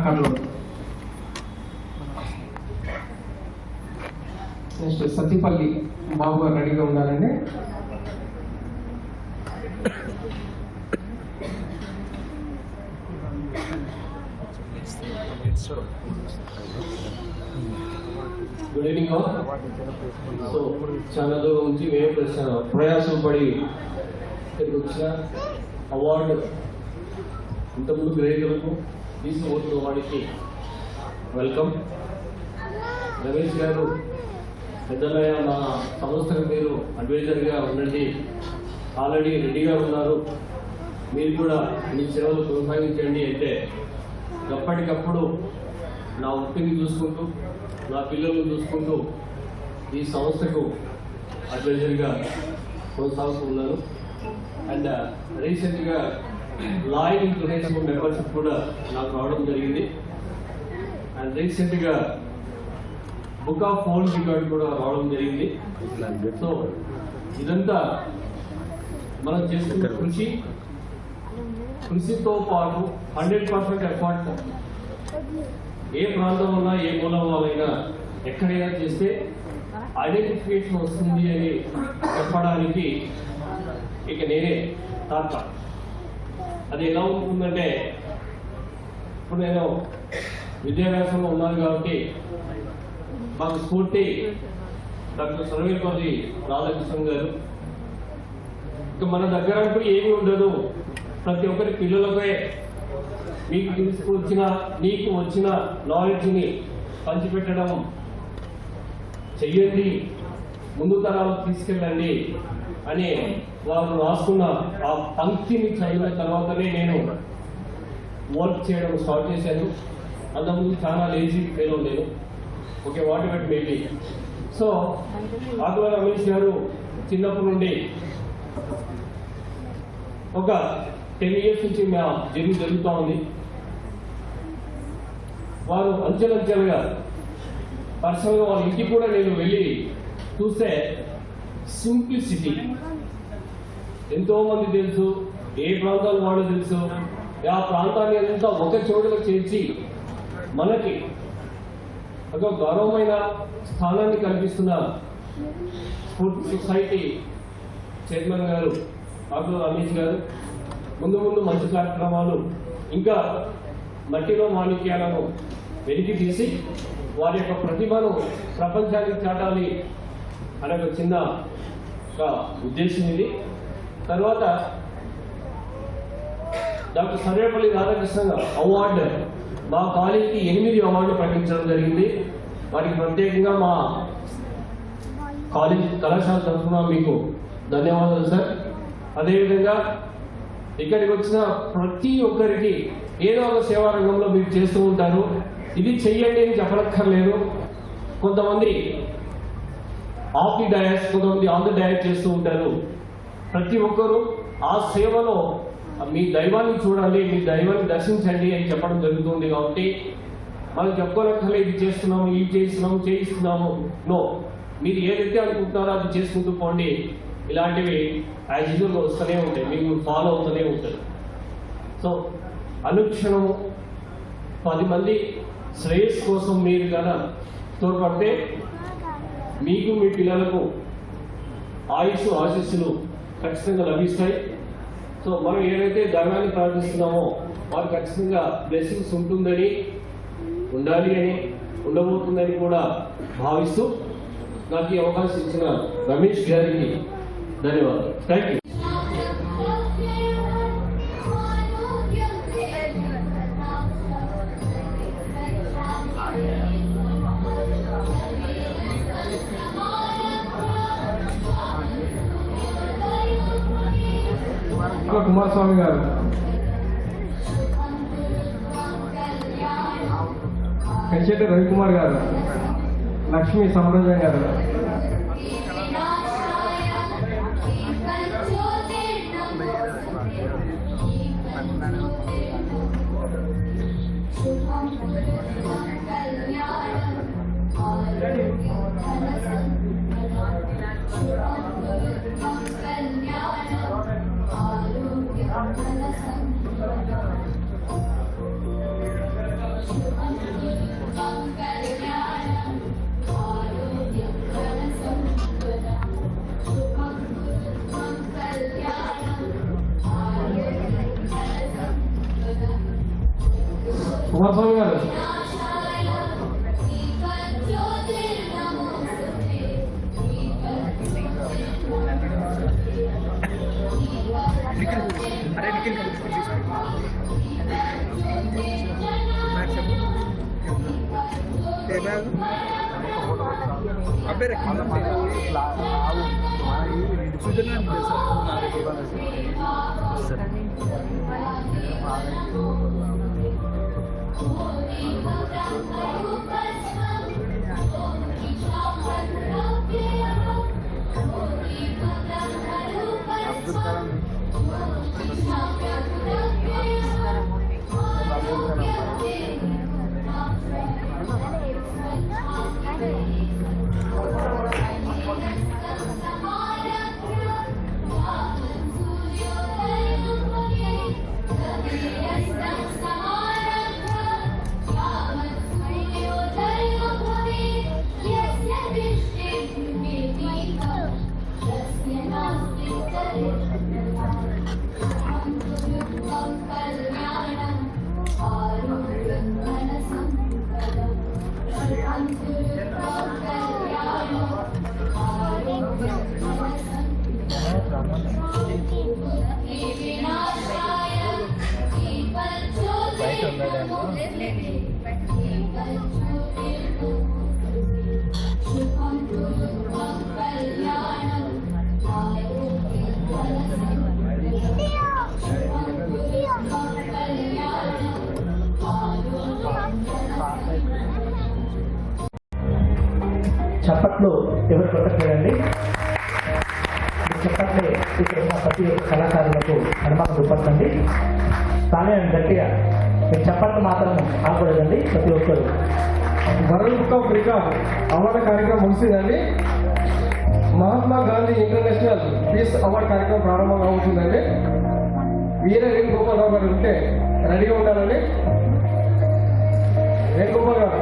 Kurnool. Next Sattipalli బాబు గారు రెడీగా ఉండాలండి. Good evening. సో చాలా దూరం నుంచి మేము ప్రయాసం పడి ఇక్కడికి వచ్చిన అవార్డు ఇంతకుముందు గ్రహీతలకు తీసుకుపోతున్న వాడికి వెల్కమ్. రమేష్ గారు పెద్దలయ్య మా సంస్థకు మీరు అడ్వైజర్గా ఉండండి, ఆల్రెడీ రెడీగా ఉన్నారు, మీరు కూడా మీ సేవలు కొనసాగించండి అంటే ఎప్పటికప్పుడు నా వృత్తిని చూసుకుంటూ నా పిల్లలను చూసుకుంటూ ఈ సంస్థకు అడ్వైజర్గా కొనసాగుతూ ఉన్నాను. అండ్ రీసెంట్గా లాయర్ ఇంటర్నేషనల్ మెంబర్షిప్ కూడా నాకు రావడం జరిగింది. అండ్ రీసెంట్గా బుక్ ఆఫ్ వరల్డ్ రికార్డ్ కూడా రావడం జరిగింది. సో ఇదంతా మనం చేస్తున్న కృషితో పాటు 100% ఎఫర్ట్ ఏ ప్రాంతం వల్ల ఏ మూలం వాళ్ళైనా ఎక్కడైనా చేస్తే ఐడెంటిఫికేషన్ వస్తుంది అని చెప్పడానికి ఇక నేనే తాత. అది ఎలా ఉంటుందంటే, ఇప్పుడు నేను విద్యాభ్యాసంలో ఉన్నాను కాబట్టి మాకు స్ఫూర్తి డాక్టర్ సర్వేపల్లి రాధాకృష్ణన్ గారు. ఇక మన దగ్గర అంటూ ఏమీ ఉండదు, ప్రతి ఒక్కరి పిల్లలపై మీకు తీసుకొచ్చిన నీకు వచ్చిన నాలెడ్జ్ని పంచిపెట్టడం చెయ్యండి, ముందు తరాలకు తీసుకెళ్ళండి అని వారు రాసుకున్న ఆ పంక్తిని చదివిన తర్వాతనే నేను వర్క్ చేయడం స్టార్ట్ చేశాను. అంతకుముందు చాలా లేజీ ఫెయిల్ నేను. Okay, whatever maybe. So Akula Ramesh garu చిన్నప్పటి నుండి ఒక 10 years నుంచి మా జరుగుతూ ఉంది. వారు అంచెలంచెలుగా పర్సనల్గా వాళ్ళ ఇంటికి కూడా నేను వెళ్ళి చూస్తే సింప్లిసిటీ, ఎంతో మంది తెలుసు, ఏ ప్రాంతాలు వాడో తెలుసు, ఆ ప్రాంతాన్ని అంతా ఒక చోటుకు చేర్చి మనకి ఒక గౌరవమైన స్థానాన్ని కల్పిస్తున్న స్ఫూర్తి సొసైటీ చైర్మన్ గారు ఆకుల రమేష్ గారు ముందు ముందు మంచి కార్యక్రమాలు ఇంకా మట్టిలో మాణిక్యాలను వెలికి తీసి వారి యొక్క ప్రతిభను ప్రపంచానికి చాటాలి అనే ఒక చిన్న ఉద్దేశం ఇది. తర్వాత డాక్టర్ సర్వేపల్లి రాధాకృష్ణ అవార్డు మా కాలేజీకి 8 అవార్డులు ప్రకటించడం జరిగింది. వారికి ప్రత్యేకంగా మా కాలేజీ కళాశాల తరఫున మీకు ధన్యవాదాలు సార్. అదేవిధంగా ఇక్కడికి వచ్చిన ప్రతి ఒక్కరికి ఏదో ఒక సేవా రంగంలో మీరు చేస్తూ ఉంటారు. ఇది చెయ్యండి అని చెప్పనక్కర్లేదు. కొంతమంది ఆఫ్ ది డయాస్, కొంతమంది ఆన్ ది డయాస్ చేస్తూ ఉంటారు. ప్రతి ఒక్కరూ ఆ సేవలో మీ దైవాన్ని చూడండి, మీ దైవాన్ని దర్శించండి అని చెప్పడం జరుగుతుంది. కాబట్టి మనం చెప్పుకోనక్కర్లేదు ఇది చేస్తున్నాము, ఇది చేయిస్తున్నాము. నో, మీరు ఏదైతే అనుకుంటున్నారో అది చేసుకుంటూ పోండి. ఇలాంటివి యాజ్ యూజువల్గా వస్తూనే ఉంటాయి, మీకు ఫాలో అవుతూనే ఉంటారు. సో అనుక్షణము 10 మంది శ్రేయస్ కోసం మీరు కనుక తోడ్పడితే మీకు మీ పిల్లలకు ఆయుష్ ఆశీస్సులు ఖచ్చితంగా లభిస్తాయి. సో మనం ఏదైతే ధర్మాన్ని ప్రార్థిస్తున్నామో వారు ఖచ్చితంగా బ్లెస్సింగ్స్ ఉంటుందని, ఉండాలి అని, ఉండబోతుందని కూడా భావిస్తూ నాకు ఈ అవకాశం ఇచ్చిన రమేష్ గారికి ధన్యవాదాలు. Thank you. కుమారస్వామి గారు, కంచెట్టి రవికుమార్ గారు, లక్ష్మీ సమరంజన్ గారు, కుమారస్వామి గారు చప్పట్లు ఎవరు కొట్టట్లేదండి. చప్పట్లే ఇక్కడ ఉన్న ప్రతి ఒక్క కళాకారులకు అనుమానం చూపట్టండి. కానీ గట్టిగా మీరు చప్పట్లు మాత్రం ఆగకూడదండి. ప్రతి ఒక్కరు world book of record award కార్యక్రమం ముగిసిందండి. Mahatma Gandhi international peace award కార్యక్రమం ప్రారంభం అవుతుందండి. వీర వేణుగోపాలరావు గారు ఉంటే రెడీగా ఉండాలండి. వేణుగోపాల్ గారు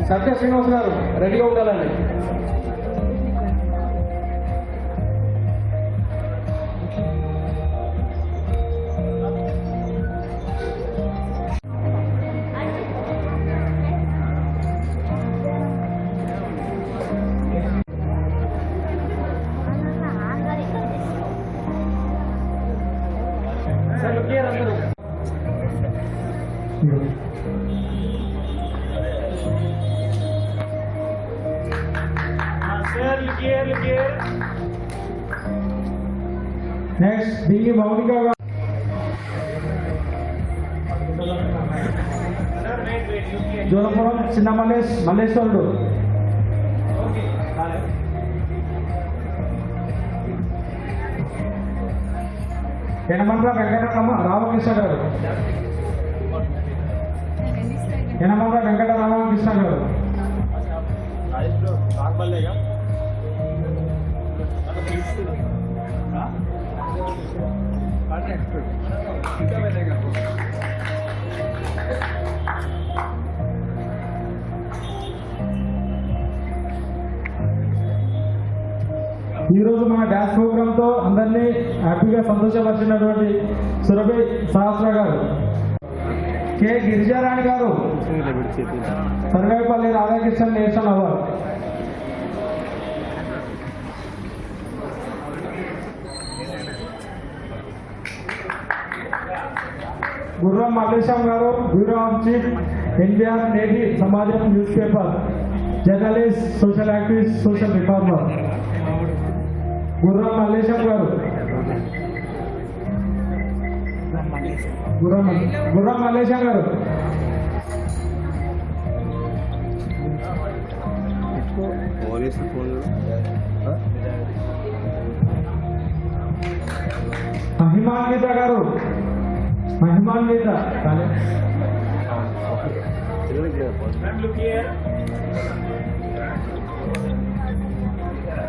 సత్య శ్రీనివాస్ గారు రెడీగా ఉండాలండి. నెక్స్ట్ దిగి మౌనిక జోలపురం చిన్న మల్లేశ్వరుడు, యనమల వెంకట రామకృష్ణ గారు, యనమల వెంకట రామకృష్ణ గారు, ఈరోజు మన డాన్స్ ప్రోగ్రామ్ తో అందరినీ హ్యాపీగా సంతోషపరిచినటువంటి సురభి సహస్ర గారు, కె గిరిజారాణి గారు, సర్వేపల్లి రాధాకృష్ణ నేషనల్ అవార్డు, గుర్రం మల్లేశం గారు, బ్యూరో ఆఫ్ చీఫ్ ఎన్టీఆర్ నేటి సమాజం news paper, journalist, social activist, social reformer గుర్రం మల్లేశం గారు, గుర్రం మల్లేశం గారు, మహిమాన్విత గారు, మహిమాన్విత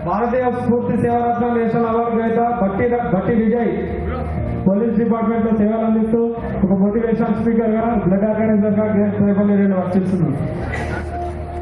భారతీయ స్ఫూర్తి సేవారత్న నేషనల్ అవార్డు గ్రహీత భట్టి విజయ్ పోలీస్ డిపార్ట్మెంట్ లో సేవలు అందిస్తూ ఒక మోటివేషన్ స్పీకర్ గా బ్లడ్ ఆర్గనైజర్ గా గ్రేట్ ట్రైబల్ ఏరియాలో వర్తిస్తున్నారు.